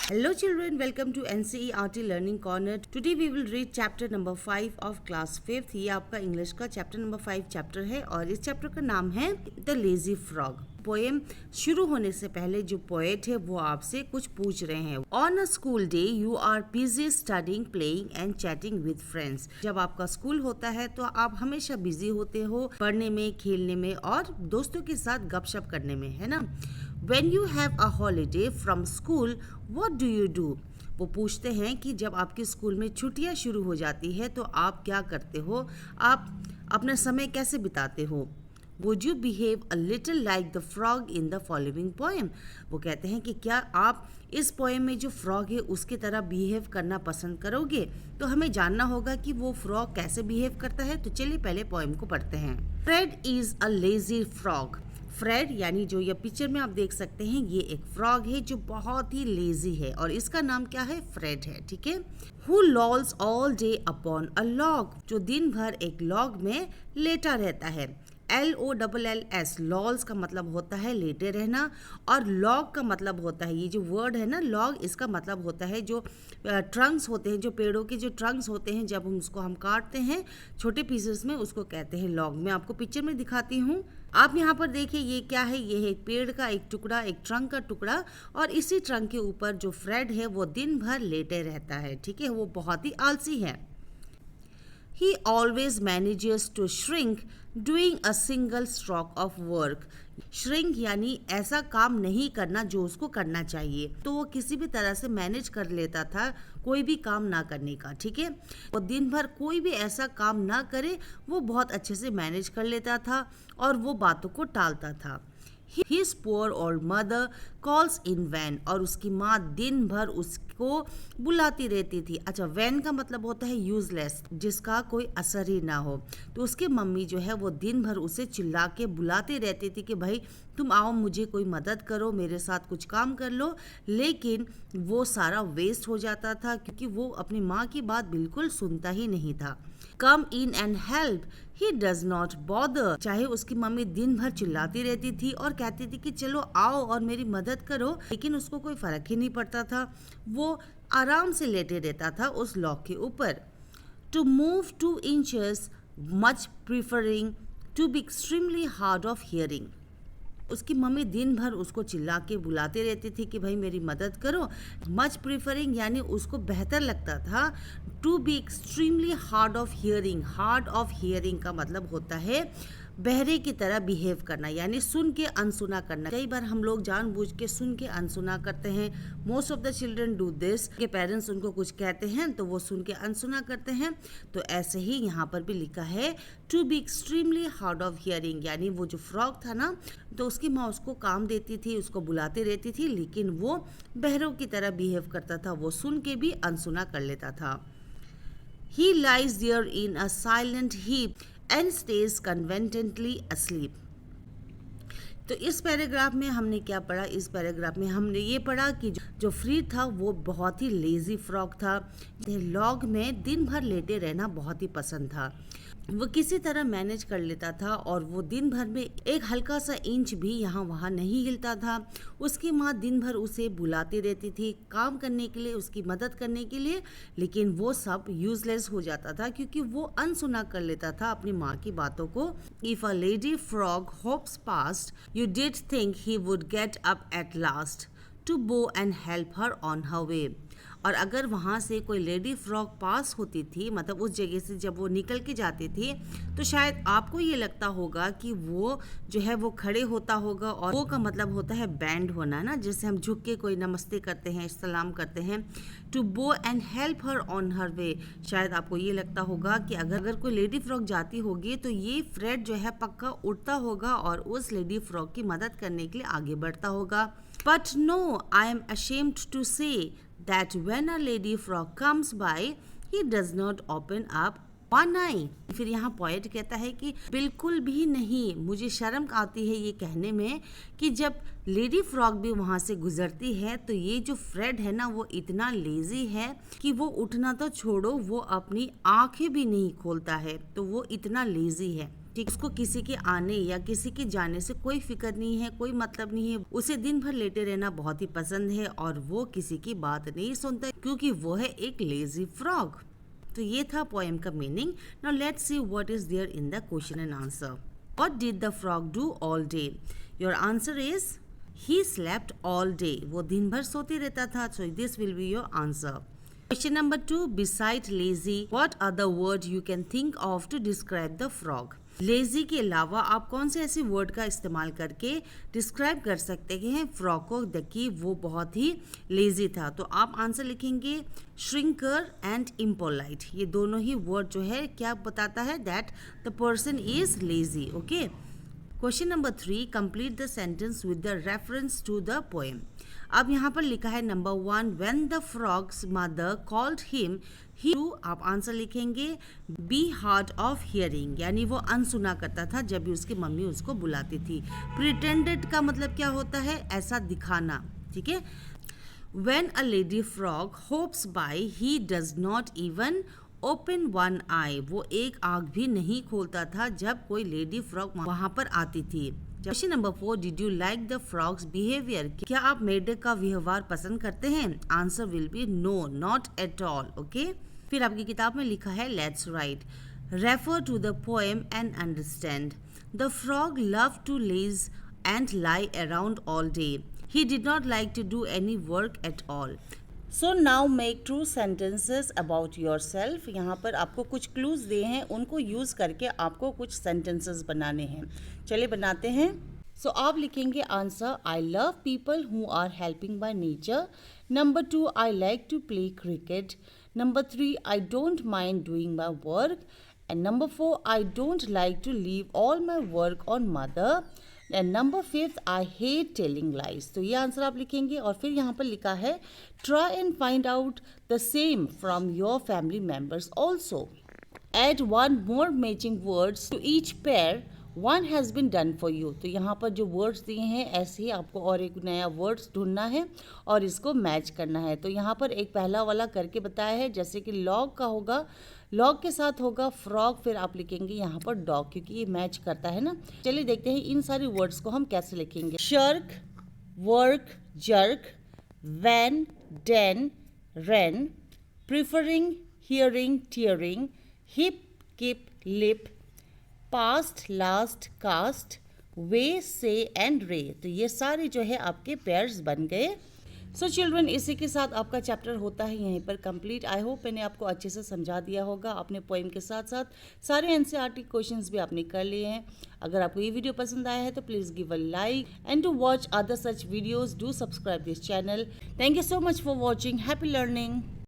Hello children, welcome to NCERT Learning Corner. Today we will read chapter number 5 of class 5th. ये आपका English का chapter number 5 chapter है और इस chapter का नाम है द लेजी फ्रॉग. पोएम शुरू होने से पहले जो पोएट है वो आपसे कुछ पूछ रहे हैं. On a school day you are busy studying, playing and chatting with friends. जब आपका स्कूल होता है तो आप हमेशा बिजी होते हो पढ़ने में, खेलने में और दोस्तों के साथ गपशप करने में, है ना. When you have a holiday from school, what do you do? वो पूछते हैं कि जब आपके स्कूल में छुट्टियां शुरू हो जाती है तो आप क्या करते हो, आप अपना समय कैसे बिताते हो. Would you behave a little like the frog in the following poem? वो कहते हैं कि क्या आप इस पोएम में जो फ्रॉग है उसकी तरह बिहेव करना पसंद करोगे. तो हमें जानना होगा कि वो फ्रॉग कैसे बिहेव करता है. तो चलिए पहले पोएम को पढ़ते हैं. Fred is a lazy frog. Fred यानी जो ये पिक्चर में आप देख सकते हैं ये एक फ्रॉग है जो बहुत ही लेजी है और इसका नाम क्या है, फ्रेड है. ठीक है. Who lolls all day upon a log? जो दिन भर एक लॉग में लेटा रहता है. LOLLS, लॉल्स का मतलब होता है लेटे रहना और लॉग का मतलब होता है, ये जो वर्ड है ना लॉग, इसका मतलब होता है जो ट्रंक्स होते हैं, जो पेड़ों के जो ट्रंक्स होते हैं जब हम काटते हैं छोटे पीसेस में, उसको कहते हैं लॉग. मैं आपको पिक्चर में दिखाती हूँ. आप यहाँ पर देखिए ये क्या है, ये है पेड़ का एक टुकड़ा, एक ट्रंक का टुकड़ा और इसी ट्रंक के ऊपर जो फ्रेड है वो दिन भर लेटे रहता है. ठीक है, वो बहुत ही आलसी है. He always manages to shrink doing a single stroke of work. Shrink यानी ऐसा काम नहीं करना जो उसको करना चाहिए. तो वो किसी भी तरह से मैनेज कर लेता था कोई भी काम ना करने का. ठीक है, वो दिन भर कोई भी ऐसा काम ना करे वो बहुत अच्छे से मैनेज कर लेता था और वो बातों को टालता था. His poor old mother calls in vain. और उसकी माँ दिन भर उसको बुलाती रहती थी. अच्छा, वैन का मतलब होता है यूजलेस, जिसका कोई असर ही ना हो. तो उसके मम्मी जो है वो दिन भर उसे चिल्ला के बुलाती रहती थी कि भाई तुम आओ, मुझे कोई मदद करो, मेरे साथ कुछ काम कर लो. लेकिन वो सारा वेस्ट हो जाता था क्योंकि वो अपनी माँ की बात बिल्कुल सुनता ही नहीं था. Come in and help. He does not bother. चाहे उसकी मम्मी दिन भर चिल्लाती रहती थी और कहती थी कि चलो आओ और मेरी मदद करो, लेकिन उसको कोई फर्क ही नहीं पड़ता था. वो आराम से लेटे रहता था उस लॉक के ऊपर. To move 2 inches, much preferring to be extremely hard of hearing. उसकी मम्मी दिन भर उसको चिल्ला के बुलाते रहती थी कि भाई मेरी मदद करो. मच प्रीफरिंग यानी उसको बेहतर लगता था to be extremely hard of hearing. Hard of hearing का मतलब होता है बहरे की तरह बिहेव करना, यानी सुन के अनसुना करना. कई बार हम लोग जानबूझ के सुन के अनसुना करते हैं. Most of the children do this. के पेरेंट्स उनको कुछ कहते हैं तो वो सुन के अनसुना करते हैं. तो ऐसे ही यहाँ पर भी लिखा है to be extremely hard of hearing, यानी वो जो फ्रॉग था ना तो उसकी माँ उसको काम देती थी, उसको बुलाती रहती थी, लेकिन वो बहरों की तरह बिहेव करता था, वो सुन के भी अनसुना कर लेता था. He lies there in a silent heap and stays contentedly asleep. तो इस पैराग्राफ में हमने क्या पढ़ा, इस पैराग्राफ में हमने ये पढ़ा कि जो फ्रीड था वो बहुत ही लेजी फ्रॉग था. लॉग में दिन भर लेटे रहना बहुत ही पसंद था. वो किसी तरह मैनेज कर लेता था और वो दिन भर में एक हल्का सा इंच भी यहाँ वहाँ नहीं हिलता था. उसकी माँ दिन भर उसे बुलाती रहती थी काम करने के लिए, उसकी मदद करने के लिए, लेकिन वो सब यूजलेस हो जाता था क्योंकि वो अनसुना कर लेता था अपनी माँ की बातों को. If a lady frog hops past you did think he would get up at last to go and help her on her way. और अगर वहाँ से कोई लेडी फ्रॉग पास होती थी, मतलब उस जगह से जब वो निकल के जाती थी, तो शायद आपको ये लगता होगा कि वो जो है वो खड़े होता होगा. और वो का मतलब होता है बैंड होना ना, जैसे हम झुक के कोई नमस्ते करते हैं, सलाम करते हैं. To go and help her on her way, शायद आपको ये लगता होगा कि अगर कोई लेडी फ्रॉग जाती होगी तो ये फ्रेड जो है पक्का उठता होगा और उस लेडी फ्रॉग की मदद करने के लिए आगे बढ़ता होगा. But no, I am ashamed to say that when a lady frog comes by, he does not open up one eye. फिर यहाँ पॉइंट कहता है कि बिल्कुल भी नहीं, मुझे शर्म आती है ये कहने में कि जब लेडी फ्रॉग भी वहाँ से गुजरती है तो ये जो फ्रेड है ना वो इतना लेजी है कि वो उठना तो छोड़ो, वो अपनी आंखें भी नहीं खोलता है. तो वो इतना लेजी है. ठीक, उसको किसी के आने या किसी के जाने से कोई फिक्र नहीं है, कोई मतलब नहीं है, उसे दिन भर लेटे रहना बहुत ही पसंद है और वो किसी की बात नहीं सुनता क्योंकि वो है एक लेजी फ्रॉग। तो ये था पोएम का meaning. Now let's see what is there in the question and answer. What did the frog do all day? Your answer is he slept all day. वो दिन भर सोते रहता था। So this will be your answer. Question number 2, beside lazy, what other word you can think of to describe the frog? Lazy के अलावा आप कौन से ऐसे वर्ड का इस्तेमाल करके डिस्क्राइब कर सकते हैं फ्रॉग को, देखिए वो बहुत ही लेजी था। तो आप आंसर लिखेंगे श्रिंकर एंड इम्पोलाइट। ये दोनों ही वर्ड जो है क्या बताता है, that the person is lazy. Okay. Question number 3, complete the sentence with the reference to the poem. अब यहाँ पर लिखा है number 1, when the frog's mother called him, he आप आंसर लिखेंगे बी हार्ड ऑफ हियरिंग, यानी वो अनसुना करता था जब भी उसकी मम्मी उसको बुलाती थी। प्रिटेंडेड का मतलब क्या होता है, ऐसा दिखाना। ठीक है। When a lady frog hops by, he does not even open one eye, वो एक आंख भी नहीं खोलता था जब कोई लेडी फ्रॉग वहां पर आती थी। Question number 4, did you like the frog's behaviour? क्या आप मेढक का व्यवहार पसंद करते हैं? Answer will be no, not at all. Okay. फिर आपकी किताब में लिखा है let's write, refer to the poem and understand. The frog love to laze and lie around all day, he did not like to do any work at all. So now make true sentences about your self. यहाँ पर आपको कुछ clues दिए हैं, उनको use करके आपको कुछ सेंटेंसेस बनाने हैं। चलिए बनाते हैं। सो आप लिखेंगे answer, I love people who are helping by nature. Number 2, I like to play cricket. Number 3, I don't mind doing my work. And number 4, I don't like to leave all my work on mother. And number 5, I hate telling lies. तो ये answer आप लिखेंगे और फिर यहाँ पर लिखा है try and find out the same from your family members also. Add one more matching words to each pair, one has been done for you. तो यहाँ पर जो वर्ड्स दिए हैं ऐसे ही आपको और एक नया वर्ड्स ढूंढना है और इसको मैच करना है। तो यहाँ पर एक पहला वाला करके बताया है, जैसे कि लॉग का होगा, लॉग के साथ होगा फ्रॉग, फिर आप लिखेंगे यहाँ पर डॉग, क्योंकि ये मैच करता है ना। चलिए देखते हैं इन सारी वर्ड्स को हम कैसे लिखेंगे। Shirk, work, jerk, van, den, wren, preferring, hearing, tearing, hip, kip, lip, past, last, cast, way, say and रे। तो ये सारे जो है आपके पेयर्स बन गए। सो चिल्ड्रन, इसी के साथ आपका चैप्टर होता है यहीं पर कंप्लीट। आई होप मैंने आपको अच्छे से समझा दिया होगा। अपने पोएम के साथ साथ सारे एनसीईआरटी क्वेश्चंस भी आपने कर लिए हैं। अगर आपको ये वीडियो पसंद आया है तो please give a like and to watch other such videos do subscribe this channel. Thank you so much for watching. Happy learning.